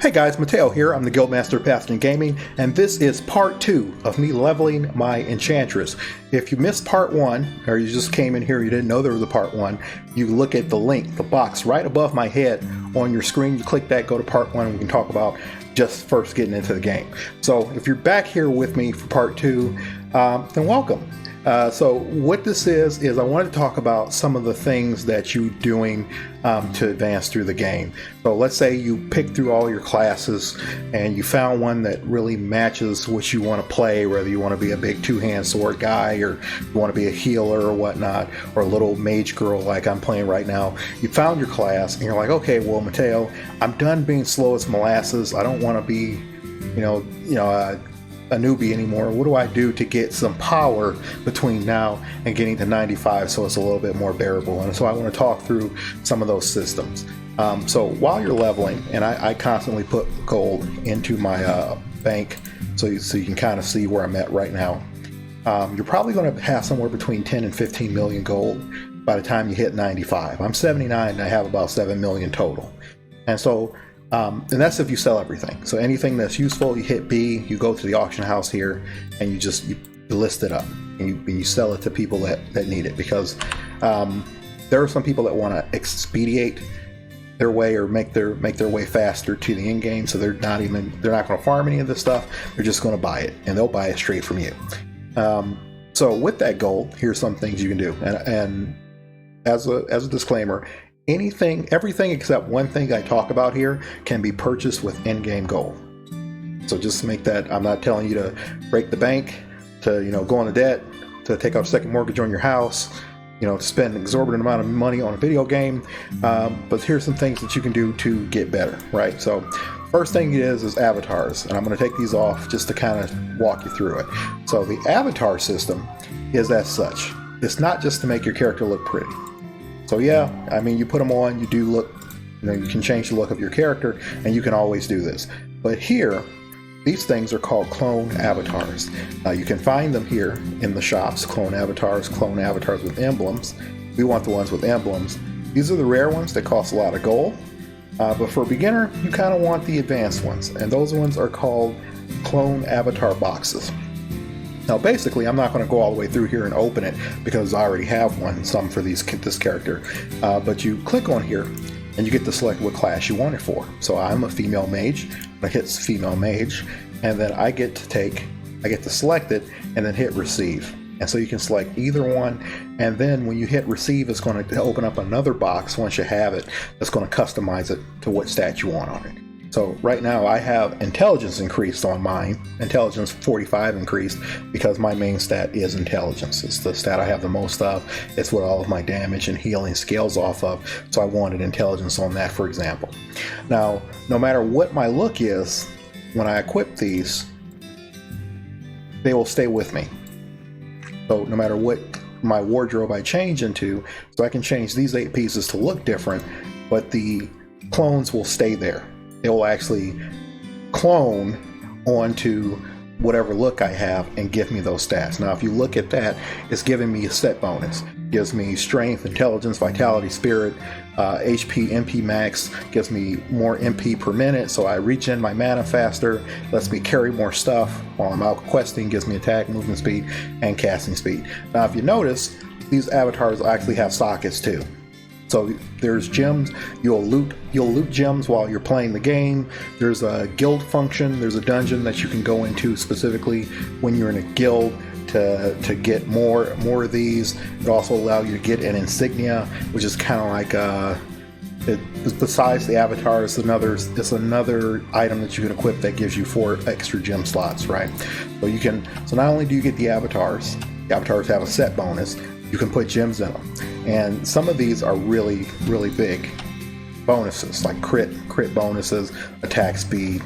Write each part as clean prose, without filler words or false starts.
Hey guys, Mateo here. I'm the Guildmaster of Pathfinder Gaming, and this is part 2 of me leveling my Enchantress. If you missed part 1, or you just came in here and you didn't know there was a part 1, you look at the link, the box right above my head on your screen. You click that, go to part 1, and we can talk about just first getting into the game. So if you're back here with me for part 2, then welcome. So what this is I wanted to talk about some of the things that you're doing to advance through the game. So let's say you pick through all your classes and you found one that really matches what you want to play, whether you want to be a big two-hand sword guy or you want to be a healer or whatnot, or a little mage girl like I'm playing right now. You found your class and you're like, okay, well, Mateo, I'm done being slow as molasses. I don't want to be, a newbie anymore. What do I do to get some power between now and getting to 95 so it's a little bit more bearable? And so I want to talk through some of those systems. So while you're leveling, and I constantly put gold into my bank so you can kind of see where I'm at right now. You're probably going to have somewhere between 10 and 15 million gold by the time you hit 95. I'm 79 and I have about 7 million total. And so and that's if you sell everything. So anything that's useful, you hit B, you go to the auction house here, and you list it up, and you sell it to people that need it. Because there are some people that want to expedite their way or make their way faster to the end game. So they're not going to farm any of this stuff. They're just going to buy it, and they'll buy it straight from you. So with that gold, here's some things you can do. And as a disclaimer, everything except one thing I talk about here can be purchased with in-game gold. So just to make that, I'm not telling you to break the bank, to go into debt, to take out a second mortgage on your house, to spend an exorbitant amount of money on a video game. But here's some things that you can do to get better, right? So first thing is avatars, and I'm going to take these off just to kind of walk you through it. So the avatar system is as such. It's not just to make your character look pretty. So yeah, I mean, you put them on, you do look, you can change the look of your character, and you can always do this. But here, these things are called clone avatars. You can find them here in the shops, clone avatars with emblems. We want the ones with emblems. These are the rare ones that cost a lot of gold. But for a beginner, you kind of want the advanced ones, and those ones are called clone avatar boxes. Now basically, I'm not going to go all the way through here and open it because I already have some for this character. But you click on here and you get to select what class you want it for. So I'm a female mage. I hit female mage, and then I get to select it and then hit receive. And so you can select either one, and then when you hit receive, it's going to open up another box once you have it that's going to customize it to what stat you want on it. So right now I have intelligence increased on mine, intelligence 45 increased, because my main stat is intelligence. It's the stat I have the most of. It's what all of my damage and healing scales off of. So I wanted intelligence on that, for example. Now, no matter what my look is, when I equip these, they will stay with me. So no matter what my wardrobe I change into, so I can change these 8 pieces to look different, but the clones will stay there. It will actually clone onto whatever look I have and give me those stats. Now, if you look at that, it's giving me a set bonus. It gives me strength, intelligence, vitality, spirit, HP, MP max, gives me more MP per minute, so I regen my mana faster, lets me carry more stuff while I'm out questing, gives me attack, movement speed, and casting speed. Now, if you notice, these avatars actually have sockets too. So there's gems, you'll loot gems while you're playing the game. There's a guild function, there's a dungeon that you can go into specifically when you're in a guild to get more of these. It also allows you to get an insignia, which is kind of like besides the avatar, it's another item that you can equip that gives you 4 extra gem slots, right? So not only do you get the avatars have a set bonus, you can put gems in them. And some of these are really, really big bonuses, like crit bonuses, attack speed,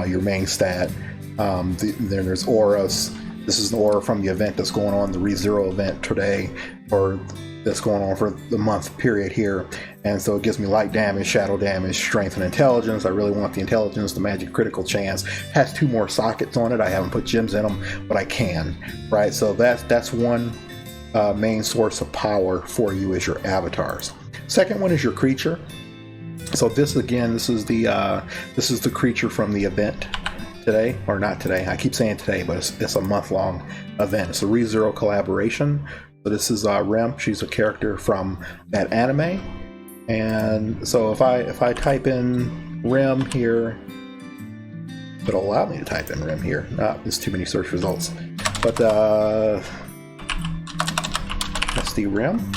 your main stat. Then there's auras. This is an aura from the event that's going on, the ReZero event today, or that's going on for the month period here. And so it gives me light damage, shadow damage, strength, and intelligence. I really want the intelligence. The magic critical chance has 2 more sockets on it. I haven't put gems in them, but I can, right? So that's one main source of power for you is your avatars. Second one is your creature. So this again, this is the creature from the event today, or not today. I keep saying today, but it's a month-long event. It's a ReZero collaboration. So this is Rem. She's a character from that anime. And so if I type in Rem here, it'll allow me to type in Rem here. There's too many search results. But that's the Rem.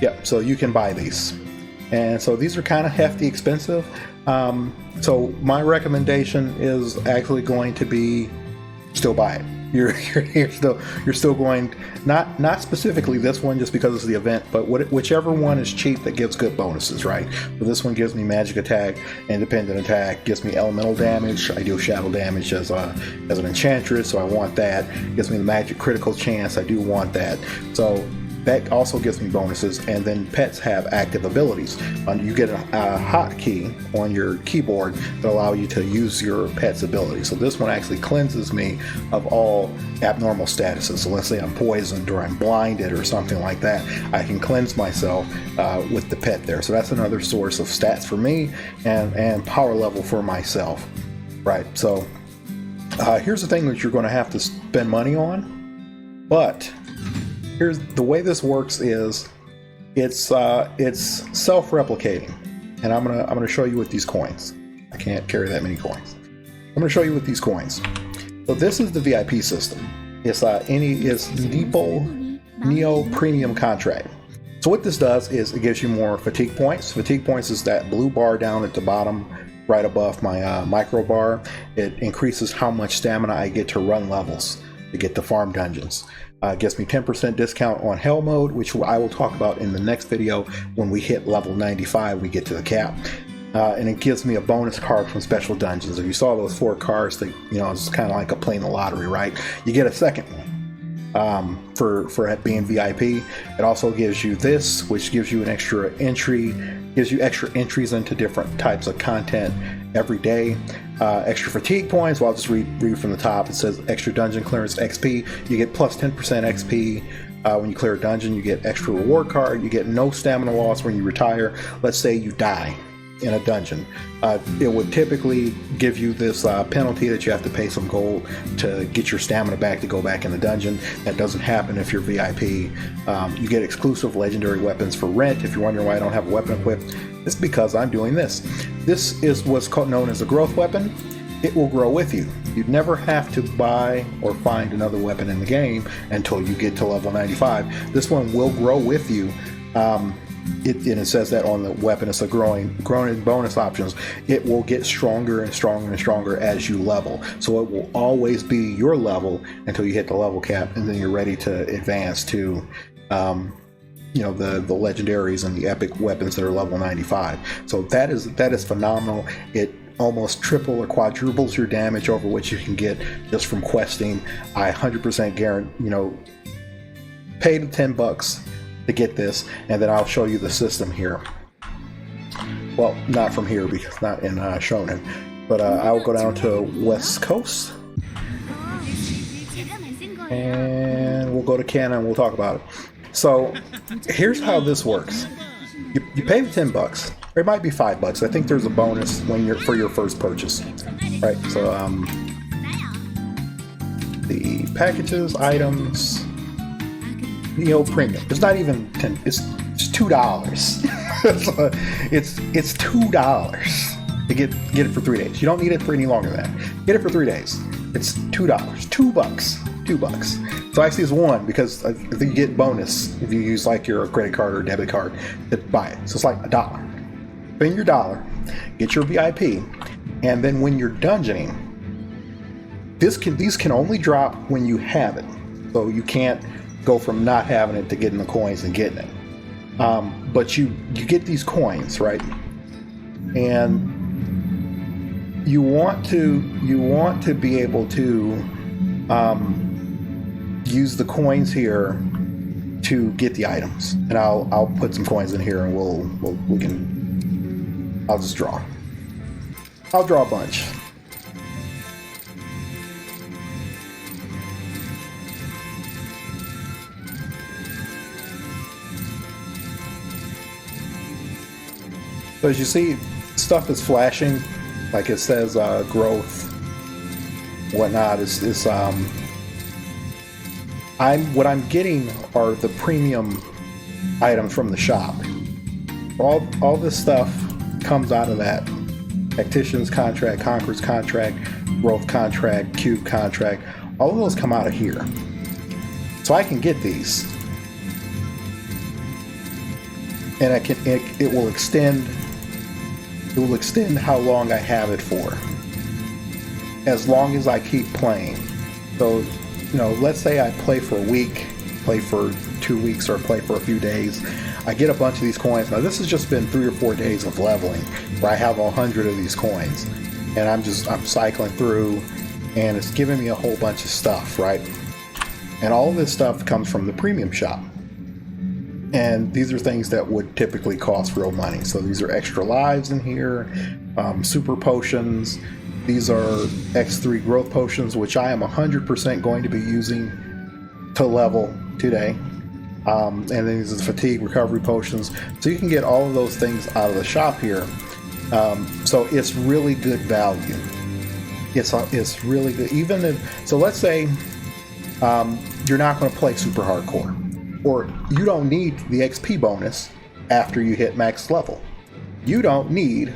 Yep. So you can buy these, and so these are kind of hefty, expensive. So my recommendation is actually going to be still buy it. You're still going, not specifically this one just because it's the event, but whichever one is cheap that gives good bonuses, right? So this one gives me magic attack, independent attack, gives me elemental damage. I do shadow damage as an enchantress, so I want that. Gives me the magic critical chance. I do want that. So that also gives me bonuses, and then pets have active abilities. You get a hotkey on your keyboard that allow you to use your pet's ability. So this one actually cleanses me of all abnormal statuses. So let's say I'm poisoned or I'm blinded or something like that. I can cleanse myself with the pet there. So that's another source of stats for me and power level for myself. Right, so here's the thing that you're going to have to spend money on, but here's the way this works is it's self-replicating, and I'm gonna show you with these coins. I can't carry that many coins. I'm gonna show you with these coins. So this is the VIP system. It's Neo Premium Contract. So what this does is it gives you more fatigue points. Fatigue points is that blue bar down at the bottom, right above my micro bar. It increases how much stamina I get to run levels, to get to farm dungeons. Gets me 10% discount on Hell Mode, which I will talk about in the next video. When we hit level 95, we get to the cap. And it gives me a bonus card from special dungeons. If you saw those 4 cards, that it's kind of like playing the lottery, right? You get a second one for being VIP. It also gives you this, which gives you an extra entry, gives you extra entries into different types of content every day. Extra fatigue points. Well, I'll just read from the top. It says extra dungeon clearance XP. You get plus 10% XP when you clear a dungeon. You get extra reward card. You get no stamina loss when you retire. Let's say you die in a dungeon. It would typically give you this penalty that you have to pay some gold to get your stamina back to go back in the dungeon. That doesn't happen if you're VIP. You get exclusive legendary weapons for rent. If you're wondering why I don't have a weapon equipped, it's because I'm doing this. This is what's known as a growth weapon. It will grow with you. You'd never have to buy or find another weapon in the game until you get to level 95. This one will grow with you. And it says that on the weapon. It's a growing bonus options. It will get stronger and stronger and stronger as you level. So it will always be your level until you hit the level cap, and then you're ready to advance to the legendaries and the epic weapons that are level 95. So that is phenomenal. It almost triple or quadruples your damage over what you can get just from questing. I 100% guarantee, pay the $10 to get this, and then I'll show you the system here. Well, not from here because not in Shonen, but I'll go down to West Coast and we'll go to Canada and we'll talk about it. So here's how this works. You pay the $10, or it might be $5. I think there's a bonus for your first purchase, right? So the packages, items, Neo Premium. It's not even $10. It's $2. it's $2 to get it for 3 days. You don't need it for any longer than that. Get it for 3 days. It's $2. $2. So actually it's $1 because I think you get bonus if you use like your credit card or debit card to buy it. So it's like $1. Spend your $1, get your VIP, and then when you're dungeoning, these can only drop when you have it. So you can't go from not having it to getting the coins and getting it. But you get these coins, right? And you want to be able to use the coins here to get the items. And I'll put some coins in here and I'll just draw. I'll draw a bunch. So as you see, stuff is flashing, like it says growth, whatnot. What I'm getting are the premium items from the shop. All this stuff comes out of that Tactician's contract, Conqueror's contract, Growth contract, Cube contract. All of those come out of here. So I can get these. And it will extend how long I have it for. As long as I keep playing. So, let's say I play for a week, play for 2 weeks, or play for a few days. I get a bunch of these coins. Now this has just been 3 or 4 days of leveling where I have 100 of these coins. And I'm cycling through, and it's giving me a whole bunch of stuff, right? And all of this stuff comes from the premium shop. And these are things that would typically cost real money. So these are extra lives in here, super potions. These are X3 growth potions, which I am 100% going to be using to level today. And then these are the fatigue recovery potions. So you can get all of those things out of the shop here. So it's really good value. It's really good. So let's say you're not going to play super hardcore, or you don't need the XP bonus after you hit max level. You don't need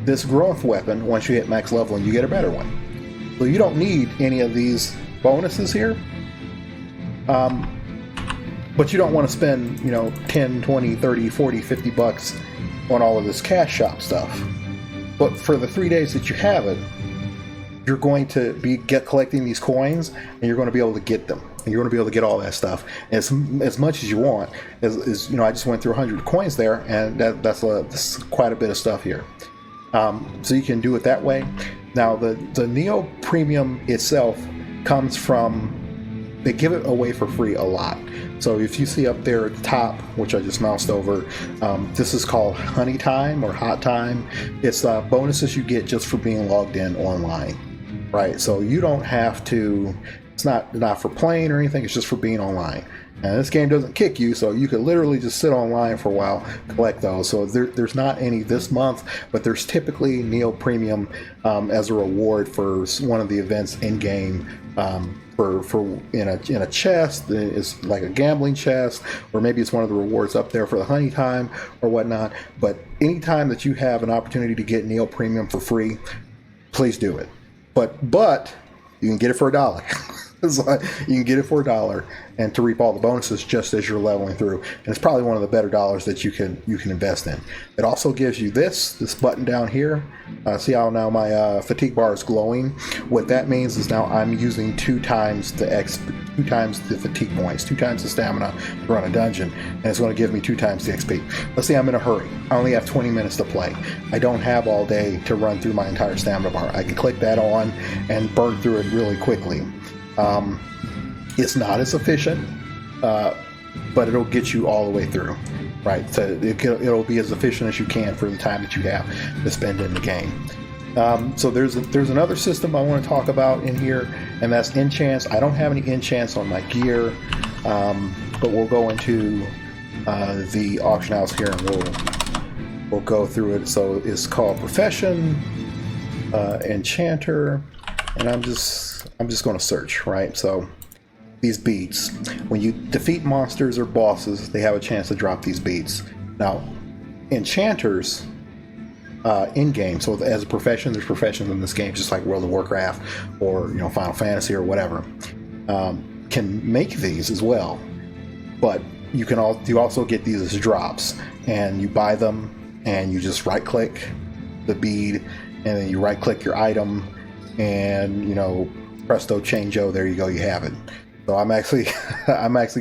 this growth weapon once you hit max level and you get a better one. So you don't need any of these bonuses here. But you don't want to spend, 10, 20, 30, 40, 50 bucks on all of this cash shop stuff. But for the 3 days that you have it, you're going to be collecting these coins, and you're going to be able to get them. And you're going to be able to get all that stuff as much as you want. I just went through 100 coins there, and that's quite a bit of stuff here. So you can do it that way. Now the Neo Premium itself comes from, they give it away for free a lot. So if you see up there at the top, which I just moused over, this is called Honey Time or Hot Time. It's bonuses you get just for being logged in online, right? So you don't have to, it's not for playing or anything, it's just for being online. And this game doesn't kick you, so you could literally just sit online for a while, collect those. So there's not any this month, but there's typically Neo Premium as a reward for one of the events in game. For in a chest, it's like a gambling chest, or maybe it's one of the rewards up there for the Honey Time or whatnot. But anytime that you have an opportunity to get Neo Premium for free, please do it. But you can get it for $1. You can get it for $1 and to reap all the bonuses just as you're leveling through. And it's probably one of the better dollars that you can invest in. It also gives you this button down here. See how now my fatigue bar is glowing? What that means is now I'm using 2 times the fatigue points, 2 times the stamina to run a dungeon, and it's going to give me 2 times the XP. Let's say I'm in a hurry. I only have 20 minutes to play. I don't have all day to run through my entire stamina bar. I can click that on and burn through it really quickly. It's not as efficient, but it'll get you all the way through, right? So it'll be as efficient as you can for the time that you have to spend in the game. So there's another system I want to talk about in here, and that's enchants. I don't have any enchants on my gear, but we'll go into the auction house here and we'll go through it. So it's called Profession, Enchanter, and I'm just going to search, right? So these beads, when you defeat monsters or bosses, they have a chance to drop these beads. Now, enchanters in game, so as a profession, there's professions in this game, just like World of Warcraft or Final Fantasy or whatever, can make these as well. But you also get these as drops, and you buy them, and you just right-click the bead, and then you right-click your item, and presto changeo, there you go, you have it. So I'm actually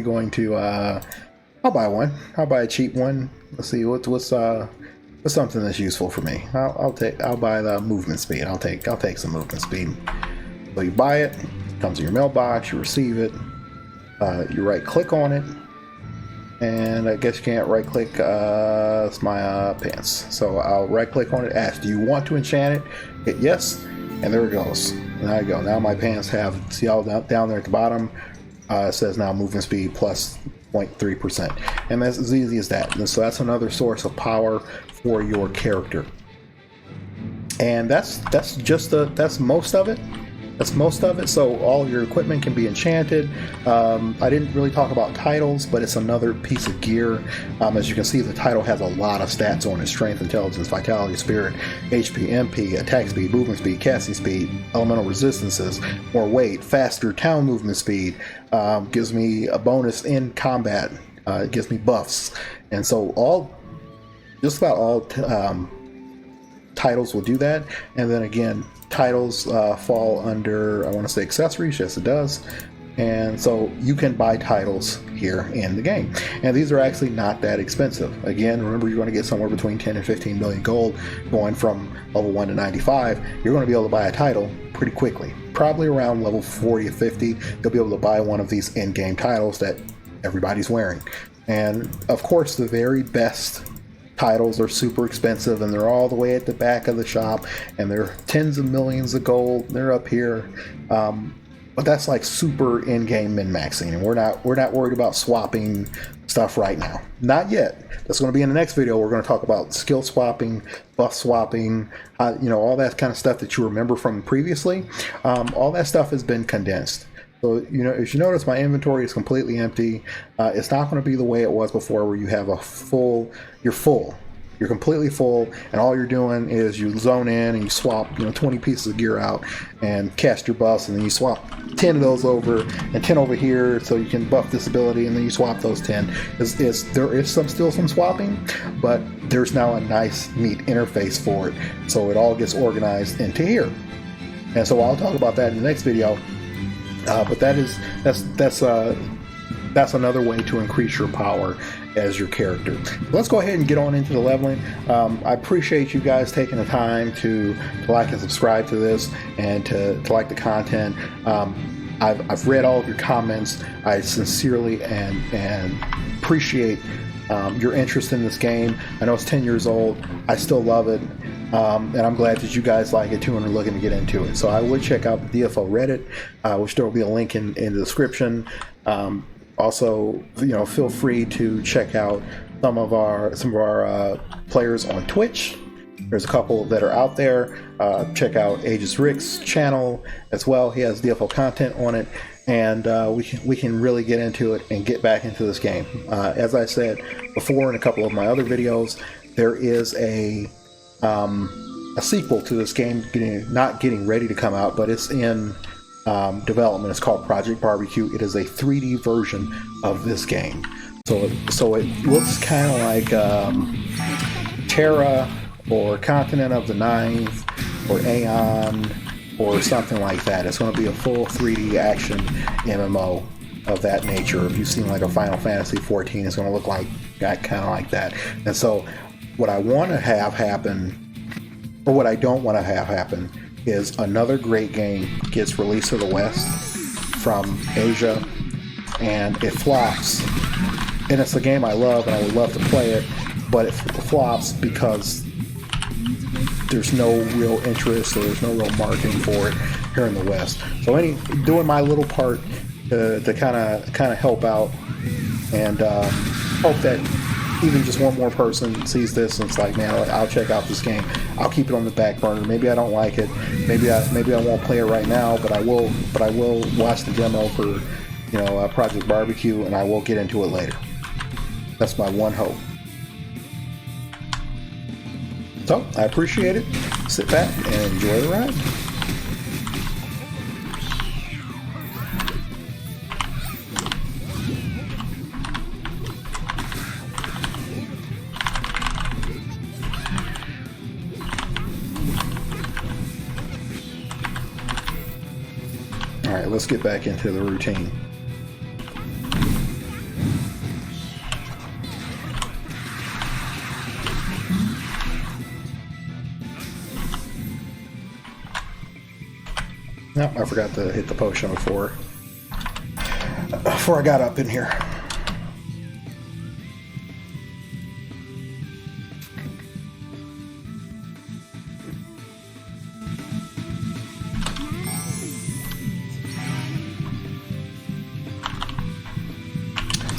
going to I'll buy one. I'll buy a cheap one. Let's see what's something that's useful for me. I'll buy the movement speed. I'll take some movement speed. So you buy it, comes in your mailbox, you receive it, you right click on it, and I guess you can't right click it's my pants. So I'll right click on it, ask, do you want to enchant it? Hit yes, and there it goes. And there you go. Now my pants have, see all down there at the bottom, it says now movement speed plus 0.3%, and that's as easy as that. And so that's another source of power for your character. And that's most of it. That's most of it. So all your equipment can be enchanted. I didn't really talk about titles, but it's another piece of gear. As you can see, the title has a lot of stats on it: strength, intelligence, vitality, spirit, HP, MP, attack speed, movement speed, casting speed, elemental resistances, more weight, faster town movement speed, gives me a bonus in combat, it gives me buffs. And so just about all titles will do that. And then again, titles fall under, I want to say, accessories. Yes, it does. And so you can buy titles here in the game, and these are actually not that expensive. Again, remember, you're going to get somewhere between 10 and 15 million gold going from level 1 to 95. You're going to be able to buy a title pretty quickly, probably around level 40 or 50. You'll be able to buy one of these in-game titles that everybody's wearing. And of course, the very best titles are super expensive, and they're all the way at the back of the shop, and they're tens of millions of gold. They're up here, but that's like super in-game min-maxing, and we're not worried about swapping stuff right now. Not yet. That's going to be in the next video. We're going to talk about skill swapping, buff swapping, all that kind of stuff that you remember from previously. All that stuff has been condensed. So, if you notice, my inventory is completely empty. It's not going to be the way it was before, where you have you're full. You're completely full, and all you're doing is you zone in and you swap 20 pieces of gear out and cast your buffs, and then you swap 10 of those over and 10 over here so you can buff this ability, and then you swap those 10. There is still some swapping, but there's now a nice, neat interface for it, so it all gets organized into here. And so I'll talk about that in the next video. But that's another way to increase your power as your character. Let's go ahead and get on into the leveling. I appreciate you guys taking the time to like and subscribe to this, and to like the content. I've read all of your comments. I sincerely and appreciate your interest in this game. I know it's 10 years old. I still love it. And I'm glad that you guys like it too and are looking to get into it. So I would check out the DFO Reddit, which there will be a link in the description. Also, feel free to check out some of our players on Twitch. There's a couple that are out there. Check out Aegis Rick's channel as well. He has DFO content on it, and we can really get into it and get back into this game. As I said before in a couple of my other videos, there is a sequel to this game not getting ready to come out, but it's in development. It's called Project Barbecue. It is a 3D version of this game. So it looks kind of like Terra or Continent of the Ninth or Aeon or something like that. It's going to be a full 3D action MMO of that nature. If you've seen like a Final Fantasy 14, it's going to look like kind of like that. And so what I want to have happen, or what I don't want to have happen, is another great game gets released to the West from Asia, and it flops. And it's a game I love, and I would love to play it, but it flops because there's no real interest, or there's no real marketing for it here in the West. So doing my little part to kind of help out, and hope that even just one more person sees this and it's like, man, I'll check out this game. I'll keep it on the back burner. Maybe I don't like it. Maybe I won't play it right now, but I will watch the demo for Project Barbecue, and I will get into it later. That's my one hope. So I appreciate it. Sit back and enjoy the ride. Alright, let's get back into the routine. Nope, I forgot to hit the potion before I got up in here.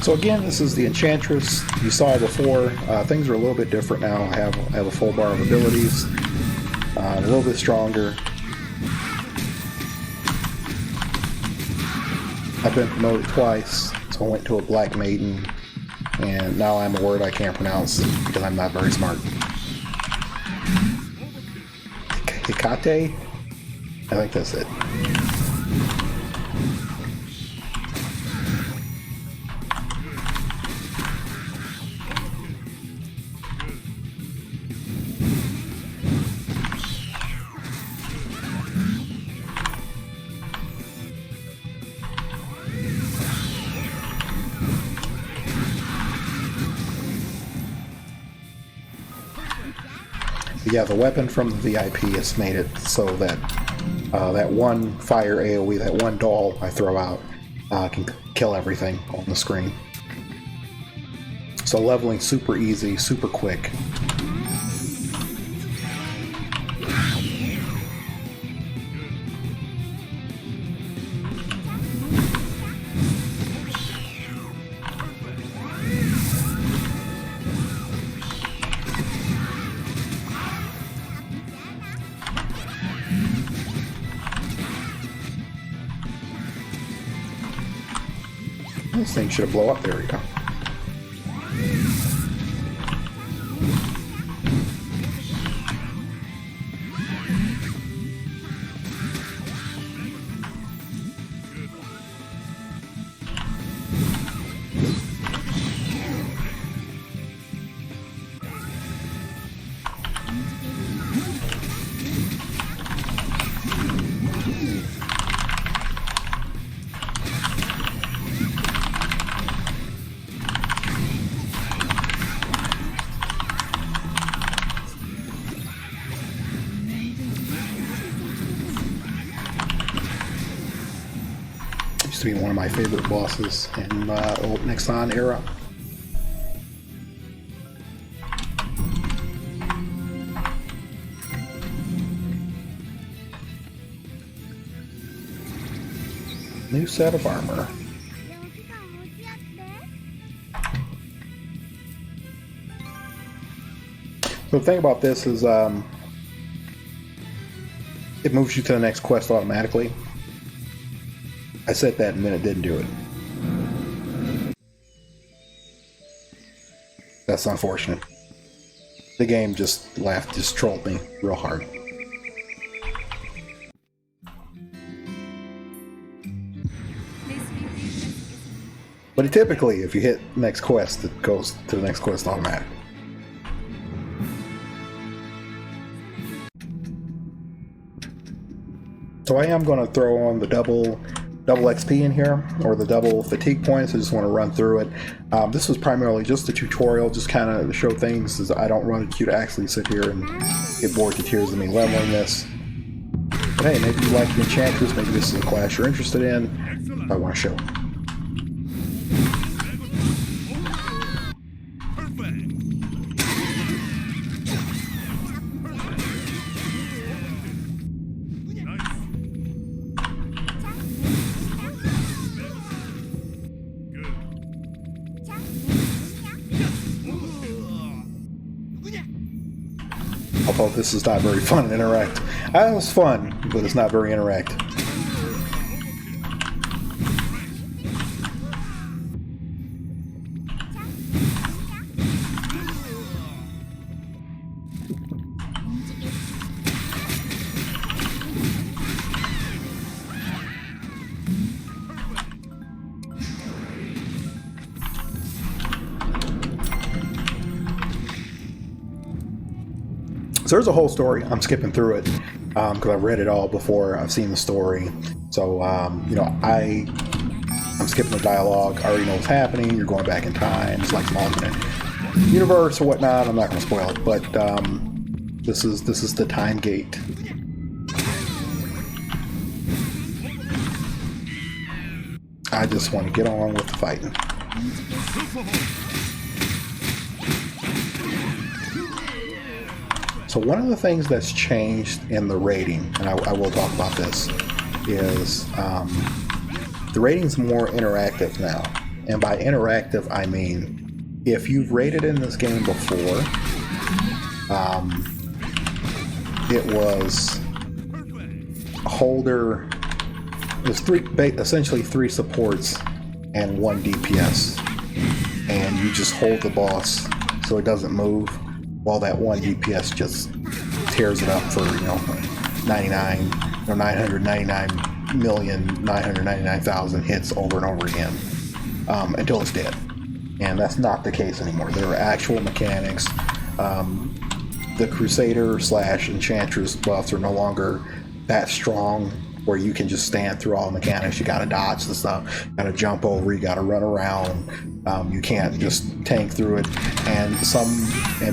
So again, this is the Enchantress. You saw before. Things are a little bit different now. I have a full bar of abilities, a little bit stronger. I've been promoted twice, so I went to a Black Maiden, and now I'm a word I can't pronounce because I'm not very smart. Hikate? I think that's it. Yeah, the weapon from the VIP has made it so that that one fire AoE, that one doll I throw out, can kill everything on the screen. So leveling super easy, super quick. This thing should have blown up. There we go. Used to be one of my favorite bosses in old Nexon era. New set of armor. So the thing about this is it moves you to the next quest automatically. I said that and then it didn't do it. That's unfortunate. The game just trolled me real hard. But typically, if you hit next quest, it goes to the next quest automatic. So I am going to throw on the double XP in here, or the double fatigue points. I just want to run through it. This was primarily just a tutorial, just kind of to show things, as I don't run a queue to actually sit here and get bored to tears of me leveling this. But hey, maybe you like the Enchantress, maybe this is a class you're interested in. I want to show. Although this is not very fun and interact. It was fun, but it's not very interactive. So there's a whole story. I'm skipping through it because I've read it all before. I've seen the story. So, you know, I'm skipping the dialogue. I already know what's happening. You're going back in time. It's like some alternate universe or whatnot. I'm not going to spoil it, but this is the time gate. I just want to get on with the fighting. So one of the things that's changed in the rating, and I will talk about this, is the rating's more interactive now. And by interactive, I mean, if you've raided in this game before, it was holder, there's essentially three supports and one DPS. And you just hold the boss so it doesn't move while that one DPS just tears it up for, 999,999,000 hits over and over again until it's dead. And that's not the case anymore. There are actual mechanics. The Crusader / Enchantress buffs are no longer that strong where you can just stand through all the mechanics. You gotta dodge the stuff, you gotta jump over, you gotta run around. You can't just tank through it. And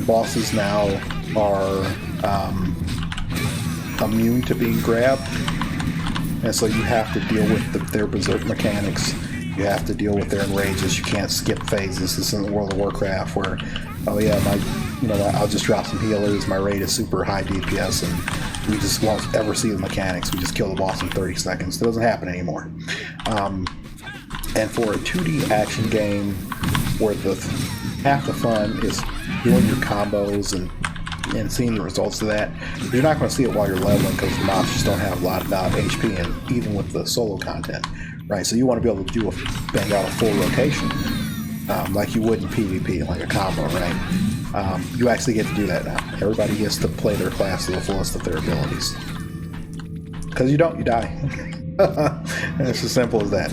bosses now are immune to being grabbed, and so you have to deal with their berserk mechanics. You have to deal with their enrages. You can't skip phases. This isn't World of Warcraft where, oh yeah, I'll just drop some healers. My raid is super high DPS, and we just won't ever see the mechanics. We just kill the boss in 30 seconds. It doesn't happen anymore. And for a 2D action game where half the fun is doing your combos and seeing the results of that, you're not going to see it while you're leveling because the mobs just don't have a lot of HP, and even with the solo content, right? So you want to be able to bang out a full rotation like you would in PvP, like a combo, right? You actually get to do that now. Everybody gets to play their class to the fullest of their abilities. Because you don't, you die. And it's as simple as that.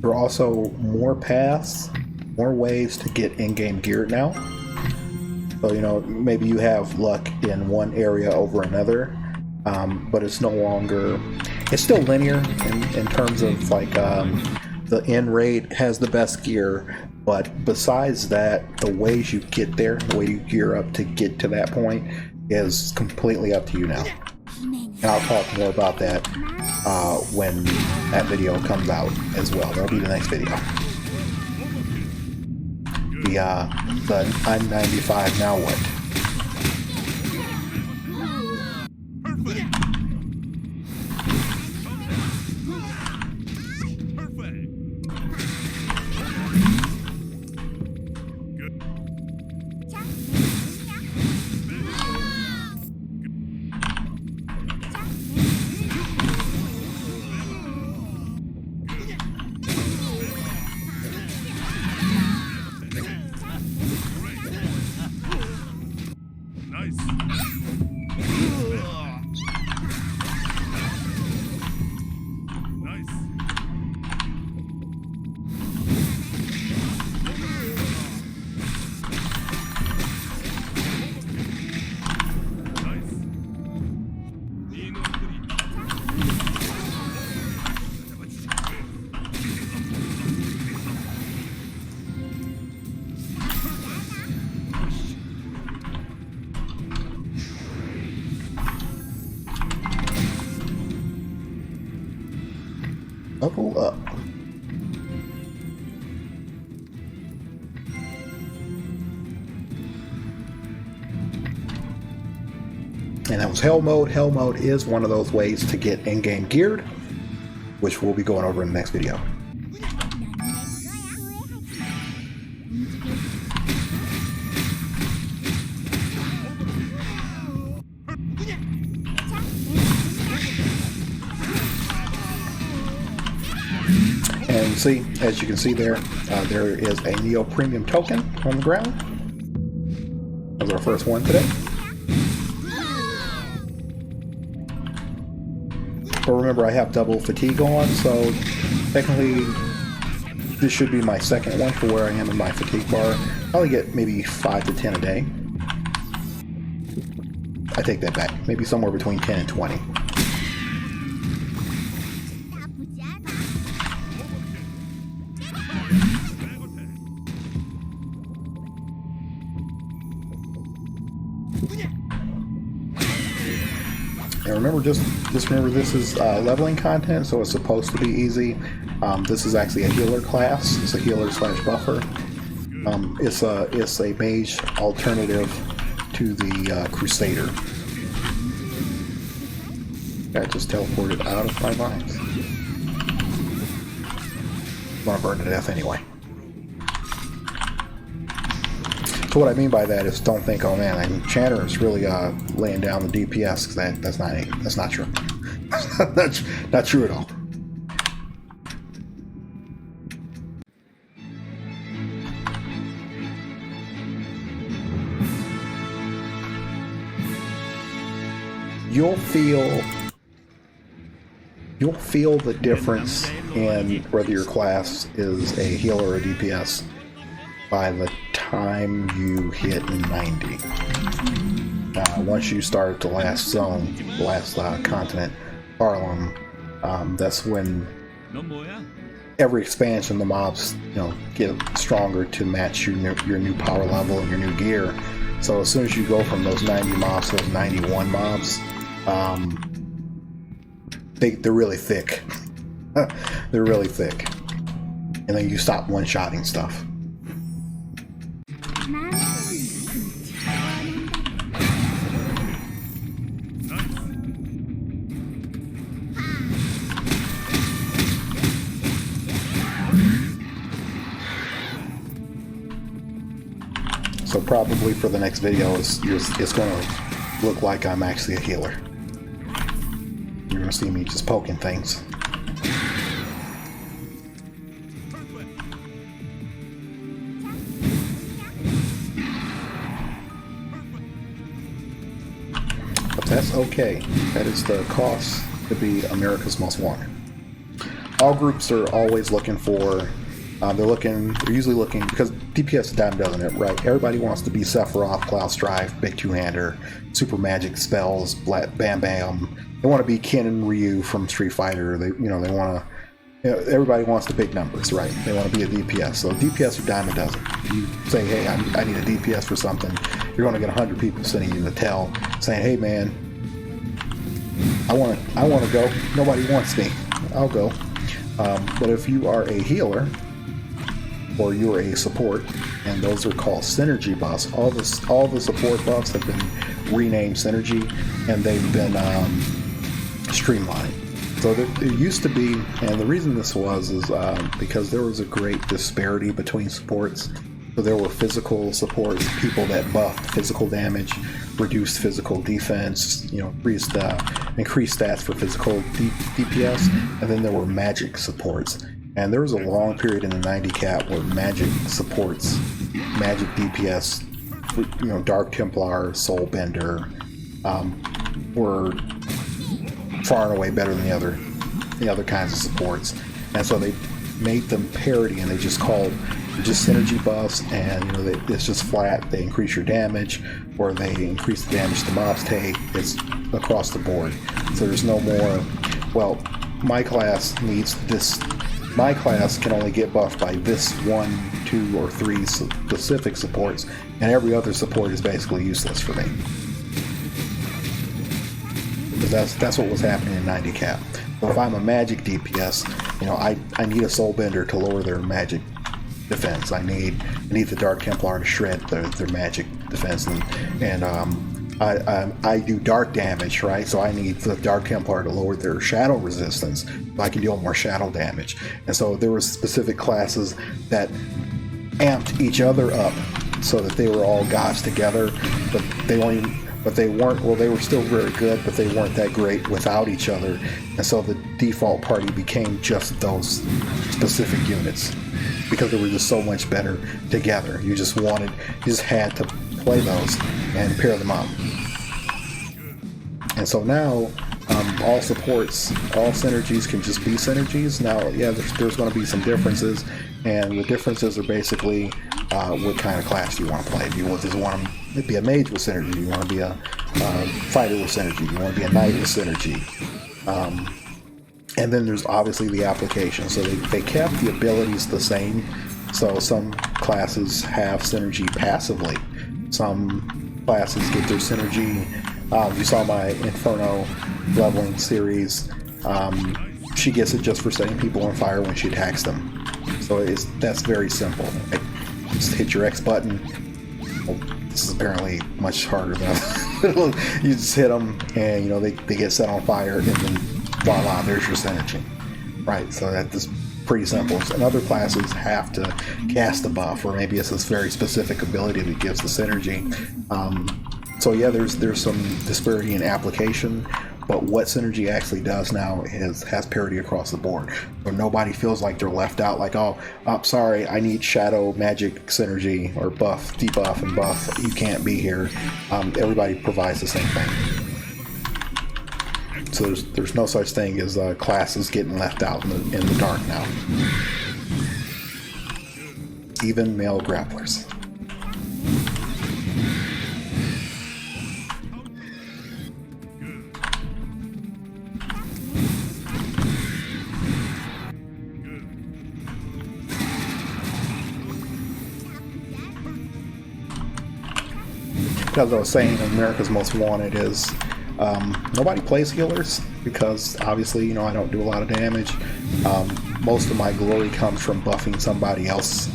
There are also more paths, more ways to get in-game gear now. So, maybe you have luck in one area over another, but it's no longer, it's still linear in terms of like the end raid has the best gear, but besides that, the ways you get there, the way you gear up to get to that point is completely up to you now. And I'll talk more about that when that video comes out as well. That'll be the next video. The I'm 95, now what? Level up. And that was Hell Mode. Hell Mode is one of those ways to get in-game geared, which we'll be going over in the next video. And see, as you can see there, there is a Neo Premium token on the ground. That was our first one today. But remember, I have double fatigue on, so technically this should be my second one for where I am in my fatigue bar. I only get maybe 5 to 10 a day. I take that back. Maybe somewhere between 10 and 20. And remember, just remember, this is leveling content, so it's supposed to be easy. This is actually a healer class. It's a healer / buffer. It's a mage alternative to the Crusader. I just teleported out of my vines. I'm gonna burn to death anyway. So what I mean by that is, don't think, oh man, Enchantress really laying down the DPS, because that's not true. That's not true at all. You'll feel the difference in whether your class is a healer or a DPS by the time you hit 90. Once you start the last zone, the last continent, Harlem, that's when every expansion the mobs get stronger to match your new power level and your new gear. So as soon as you go from those 90 mobs to those 91 mobs, they're really thick. They're really thick. And then you stop one-shotting stuff. So probably for the next video, it's going to look like I'm actually a healer. You're going to see me just poking things. But that's okay. That is the cost to be America's Most Wanted. All groups are always looking for... they're usually looking, because DPS dime doesn't it, right? Everybody wants to be Sephiroth, Cloud Strife, Big Two-Hander, Super Magic Spells, Bam Bam. They want to be Ken and Ryu from Street Fighter. They want to, everybody wants the big numbers, right? They want to be a DPS. So DPS are dime a dozen. If you say, hey, I need a DPS for something, you're going to get 100 people sending you the tell, saying, hey man, I want to go. Nobody wants me. I'll go. But if you are a healer, or you're a support, and those are called synergy buffs. All the support buffs have been renamed synergy, and they've been streamlined. So there used to be, and the reason this was is because there was a great disparity between supports. So there were physical supports, people that buffed physical damage, reduced physical defense, increased stats for physical DPS, and then there were magic supports. And there was a long period in the 90 cap where magic supports, magic DPS, Dark Templar, Soulbender, were far and away better than the other kinds of supports. And so they made them parity, and they just called just synergy buffs, and it's just flat. They increase your damage, or they increase the damage the mobs take. It's across the board. So there's no more, well, my class needs this. My class can only get buffed by this 1, 2, or 3 specific supports, and every other support is basically useless for me. Because that's what was happening in 90 cap. So if I'm a magic DPS, I need a Soulbender to lower their magic defense. I need the Dark Templar to shred their magic defense, and I do dark damage, right? So I need the Dark Templar to lower their shadow resistance, so I can deal more shadow damage. And so there were specific classes that amped each other up so that they were all gods together, but they weren't, well, they were still very good, but they weren't that great without each other. And so the default party became just those specific units, because they were just so much better together. You just had to play those and pair them up. And so now all supports, all synergies can just be synergies. Now, yeah, there's going to be some differences, and the differences are basically what kind of class do you want to play. Do you just want to be a mage with synergy? Do you want to be a fighter with synergy? Do you want to be a knight with synergy? And then there's obviously the application. So they kept the abilities the same. So some classes have synergy passively. Some classes get their synergy. You saw my Inferno leveling series. She gets it just for setting people on fire when she attacks them. So that's very simple. Just hit your X button. Well, this is apparently much harder than you just hit them, and you know they get set on fire, and then voila, there's your synergy. Right, so that's pretty simple. And other classes have to cast a buff, or maybe it's this very specific ability that gives the synergy. So yeah, there's some disparity in application, but what synergy actually does now has parity across the board. So nobody feels like they're left out, like, oh, I'm sorry, I need shadow magic synergy, or buff, debuff, and buff. You can't be here. Everybody provides the same thing. So there's no such thing as classes getting left out in the dark now. Even male grapplers. As I was saying, America's Most Wanted is nobody plays healers, because obviously, you know, I don't do a lot of damage. Most of my glory comes from buffing somebody else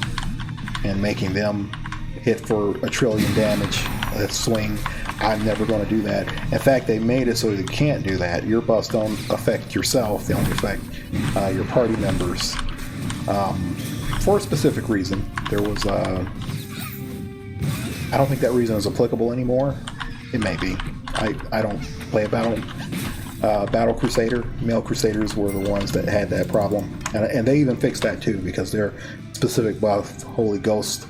and making them hit for 1 trillion damage. That swing, I'm never going to do that. In fact, they made it so you can't do that. Your buffs don't affect yourself, they only affect your party members. For a specific reason. There was I don't think that reason is applicable anymore. It may be. I don't play a battle crusader. Male crusaders were the ones that had that problem, and they even fixed that too, because their specific buff, Holy Ghost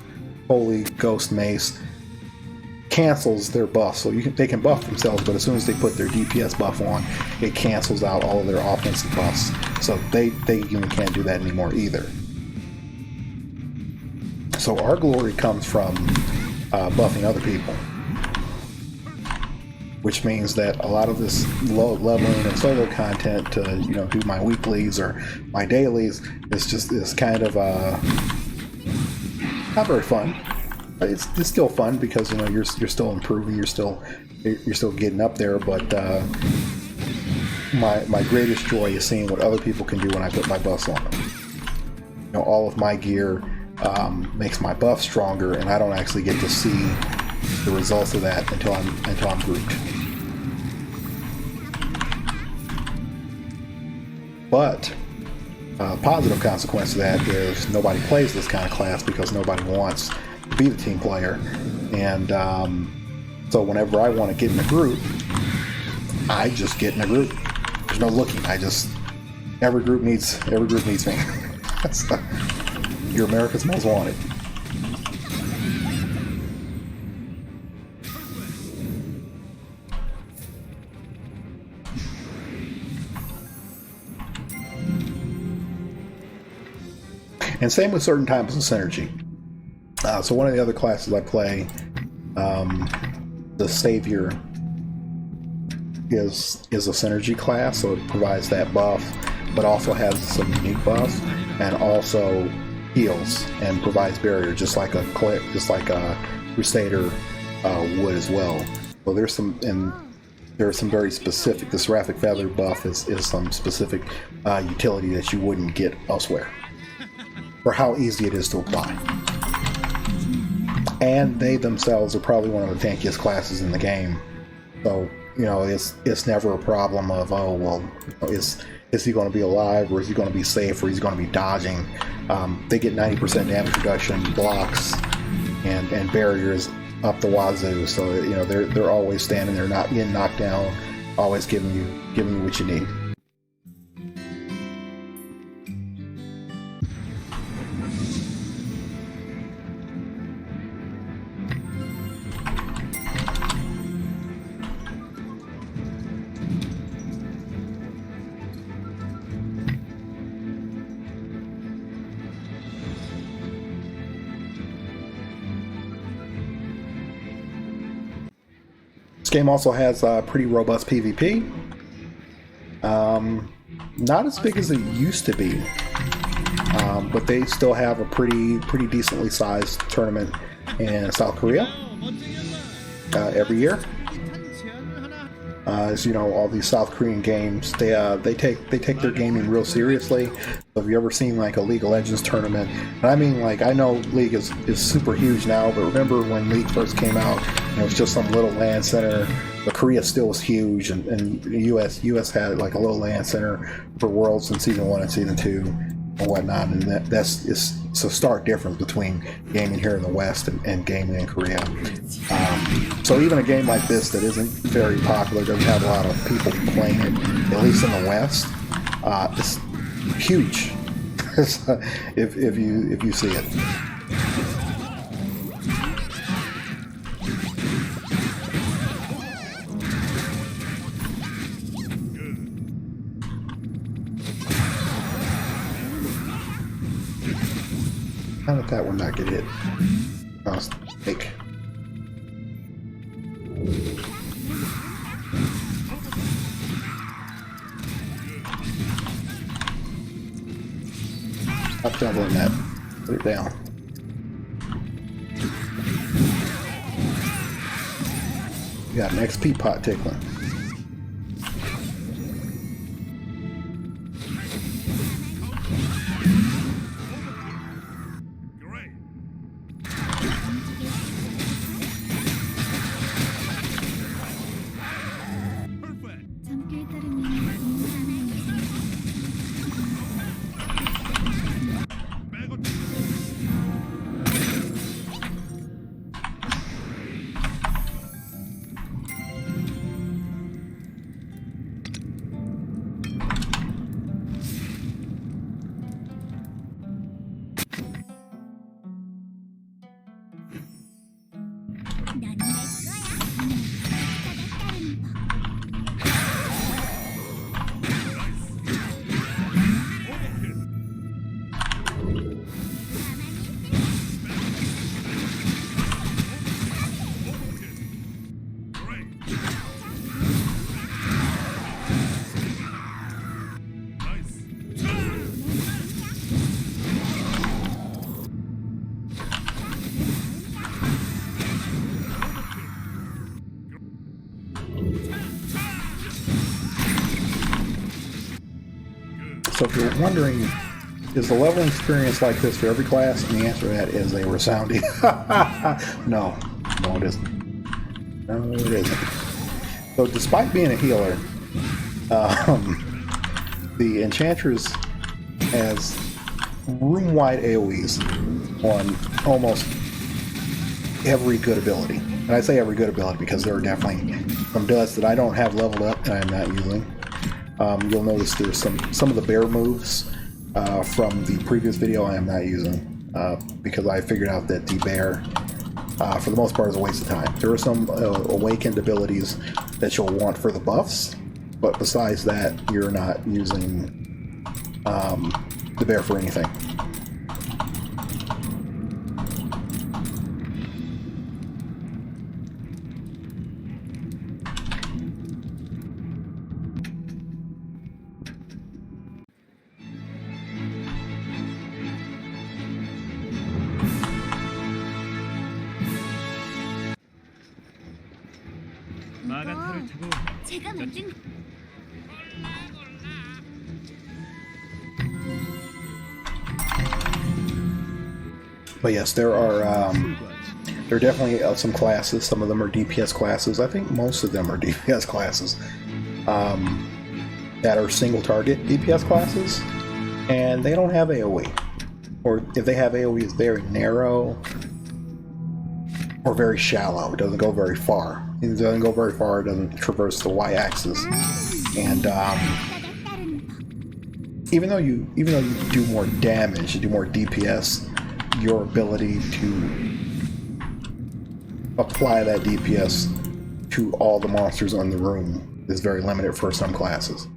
Mace, cancels their buff. So they can buff themselves, but as soon as they put their DPS buff on, it cancels out all of their offensive buffs. So they even can't do that anymore either. So our glory comes from buffing other people, which means that a lot of this low leveling and solo content to, you know, do my weeklies or my dailies is kind of not very fun. But it's still fun, because, you know, you're still improving, you're still getting up there. But my greatest joy is seeing what other people can do when I put my buffs on them. You know, all of my gear makes my buff stronger, and I don't actually get to see the results of that until I'm grouped. But positive consequence of that is nobody plays this kind of class, because nobody wants to be the team player. And so whenever I want to get in a group, I just get in a group. There's no looking. Every group needs me. You're America's Most Wanted. And same with certain types of synergy. So one of the other classes I play, the Savior, is a synergy class, so it provides that buff, but also has some unique buffs, and also heals and provides barrier, just like a Crusader would as well. So there's some very specific. The Seraphic Feather buff is some specific utility that you wouldn't get elsewhere, for how easy it is to apply. And they themselves are probably one of the tankiest classes in the game. So, you know, it's never a problem of, oh, well, is he going to be alive, or is he going to be safe, or is he going to be dodging? They get 90% damage reduction, blocks, and barriers up the wazoo. So, you know, they're always standing there, not getting knocked down, always giving you what you need. This game also has pretty robust PvP. Not as big as it used to be, but they still have a pretty decently sized tournament in South Korea every year. As you know, all these South Korean games, they take their gaming real seriously. So if you ever seen like a League of Legends tournament, and I mean, like, I know League is super huge now, but remember when League first came out, and it was just some little LAN center. But Korea still was huge, and the US had like a little LAN center for Worlds in Season 1 and Season 2 and whatnot, and it's a stark difference between gaming here in the West and gaming in Korea. So even a game like this that isn't very popular, doesn't have a lot of people playing it, at least in the West, it's huge. if you see it. How did that one not get hit? That was fake. Stop jumping that. Put it down. You got an XP pot tickling. So if you're wondering, is the leveling experience like this for every class? And the answer to that is a resounding no. No, it isn't. No, it isn't. So despite being a healer, the Enchantress has room-wide AoEs on almost every good ability. And I say every good ability because there are definitely some duds that I don't have leveled up and I'm not using. You'll notice there's some of the bear moves from the previous video I am not using because I figured out that the bear, for the most part, is a waste of time. There are some awakened abilities that you'll want for the buffs, but besides that, you're not using the bear for anything. 제가 만든 But yes, there are definitely some classes. Some of them are DPS classes. I think most of them are DPS classes that are single target DPS classes, and they don't have AoE, or if they have AoE, it's very narrow or very shallow. It doesn't go very far. It doesn't go very far. It doesn't traverse the y-axis, and even though you do more damage, you do more DPS, your ability to apply that DPS to all the monsters in the room is very limited for some classes.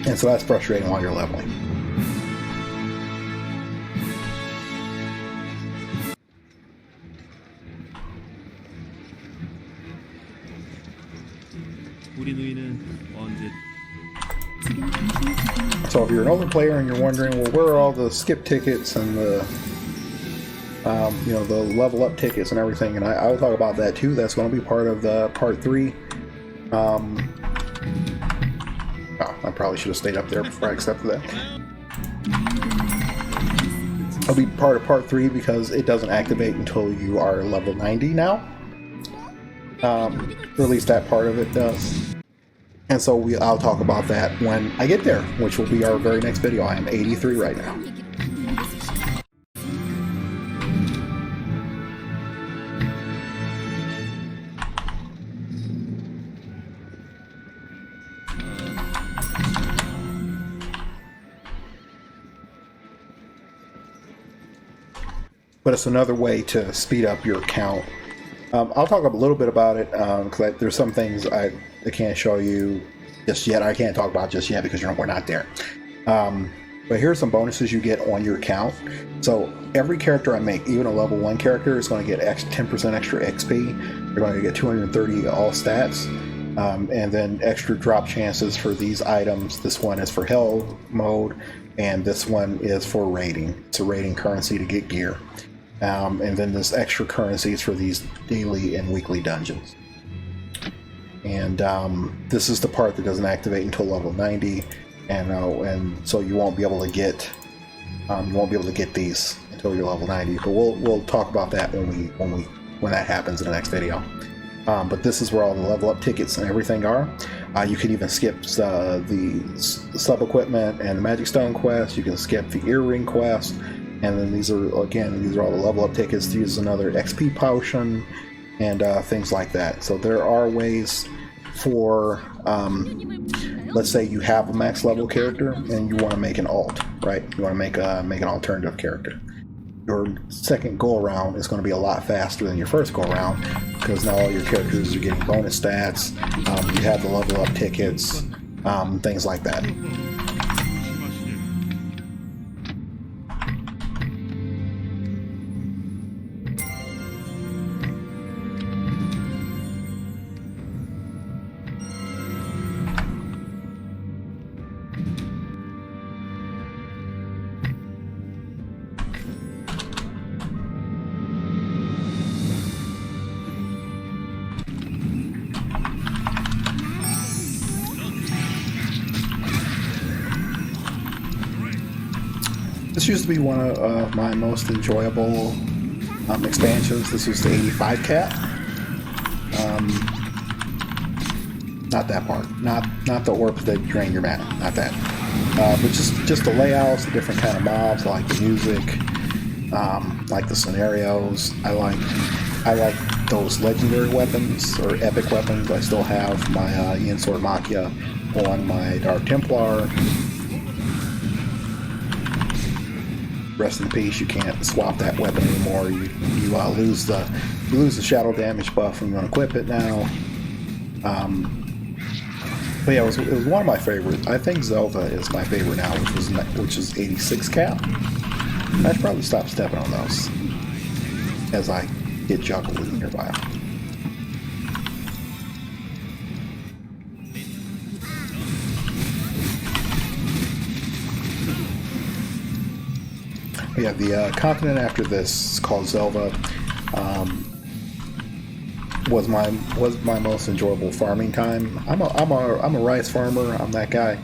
And so that's frustrating while you're leveling. So if you're an older player and you're wondering, well, where are all the skip tickets and the you know, the level up tickets and everything, and I will talk about that too. That's going to be part of the part 3. Oh, I probably should have stayed up there before I accepted that. It'll be part of part 3 because it doesn't activate until you are level 90 now. Or at least that part of it does. And so I'll talk about that when I get there, which will be our very next video. I am 83 right now. But it's another way to speed up your count. I'll talk a little bit about it because there's some things I can't show you just yet. I can't talk about just yet because we're not there. But here's some bonuses you get on your account. So every character I make, even a level 1 character, is going to get 10% extra XP. They're going to get 230 all stats. And then extra drop chances for these items. This one is for hell mode, and this one is for raiding. It's a raiding currency to get gear. And then there's extra currencies for these daily and weekly dungeons. And this is the part that doesn't activate until level 90, and so you won't be able to get these until you're level 90. But we'll talk about that when that happens in the next video. But this is where all the level up tickets and everything are. You can even skip the sub equipment and the magic stone quest. You can skip the earring quest. And then these are all the level up tickets to use another XP potion and things like that. So there are ways for, let's say you have a max level character and you want to make an alt, right? You want to make an alternative character. Your second go around is going to be a lot faster than your first go around because now all your characters are getting bonus stats. You have the level up tickets, things like that. This used to be one of my most enjoyable expansions. This was the 85 cap. Not that part. Not the orbs that drain your mana. Not that. But just the layouts, the different kind of mobs. I like the music. Like the scenarios. I like those legendary weapons or epic weapons. I still have my Ian Sword Machia on my Dark Templar. Rest in peace. You can't swap that weapon anymore. You lose the shadow damage buff when you unequip it now. But yeah, it was one of my favorites. I think Zelda is my favorite now, which is 86 cap. I should probably stop stepping on those as I get juggled nearby. Yeah, the continent after this is called Zelda. Was my most enjoyable farming time. I'm a rice farmer. I'm that guy.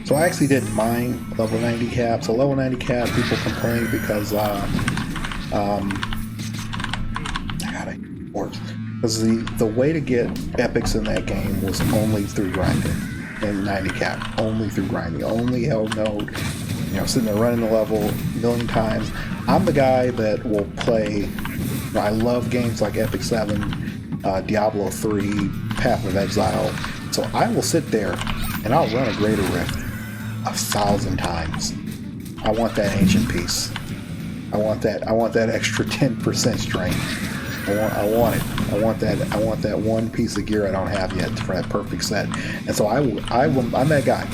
So I actually didn't mind level 90 cap. So level 90 cap, people complain because because the way to get epics in that game was only through grinding. And 90 cap, only through grinding, only held node. You know, sitting there running the level a million times. I'm the guy that will play. I love games like Epic 7, Diablo 3, Path of Exile. So I will sit there and I'll run a Greater Rift 1,000 times. I want that ancient piece. I want that extra 10% strength. I want it. I want that one piece of gear I don't have yet for that perfect set. And so I'm that guy.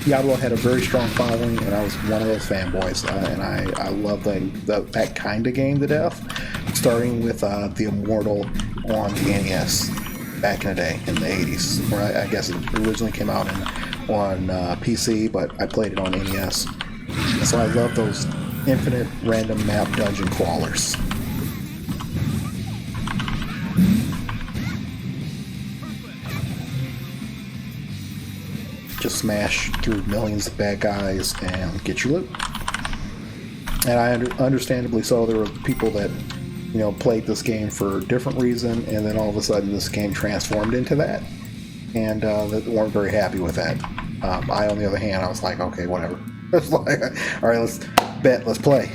Diablo had a very strong following, and I was one of those fanboys. And I love that kind of game to death. Starting with the Immortal on the NES back in the day, in the 80s, where I guess it originally came out in on PC, but I played it on NES. So I love those infinite random map dungeon crawlers. Just smash through millions of bad guys and get your loot. And I understandably so, there were people that, you know, played this game for a different reason, and then all of a sudden this game transformed into that, and that weren't very happy with that. I, on the other hand, I was like, okay, whatever. It's like, all right, let's play.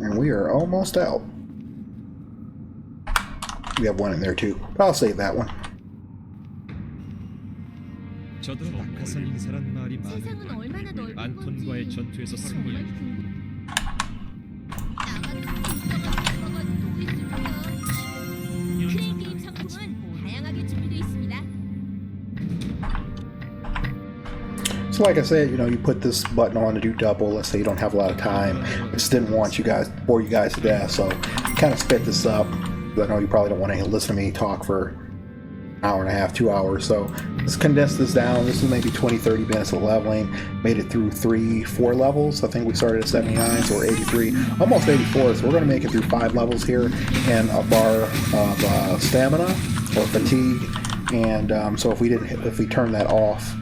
And we are almost out. We have one in there too, but I'll save that one. 저도 낙하산 인사란 말이 많은 안톤과의 전투에서 승리한 게임 상품은 다양하게 준비되어 있습니다. So like I said, you know, you put this button on to do double. Let's say you don't have a lot of time. I just didn't want you guys, bore you guys to death, so kind of sped this up. I know you probably don't want to listen to me talk for an hour and a half, 2 hours. So let's condense this down. This is maybe 20-30 minutes of leveling. Made it through 3-4 levels. I think we started at 79, so we're 83, almost 84. So we're going to make it through 5 levels here and a bar of stamina or fatigue. And so if we turn that off,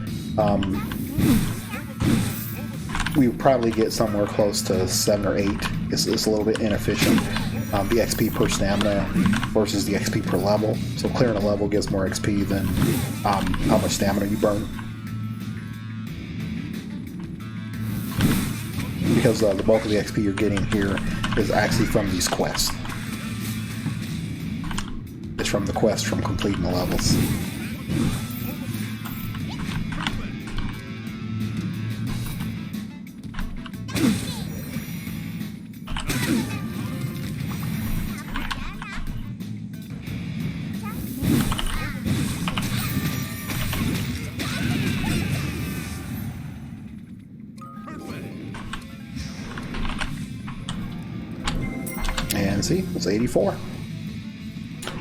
we would probably get somewhere close to 7 or 8. It's a little bit inefficient. The XP per stamina versus the XP per level. So clearing a level gives more XP than how much stamina you burn. Because the bulk of the XP you're getting here is actually from these quests. It's from the quest from completing the levels. And see, it's 84.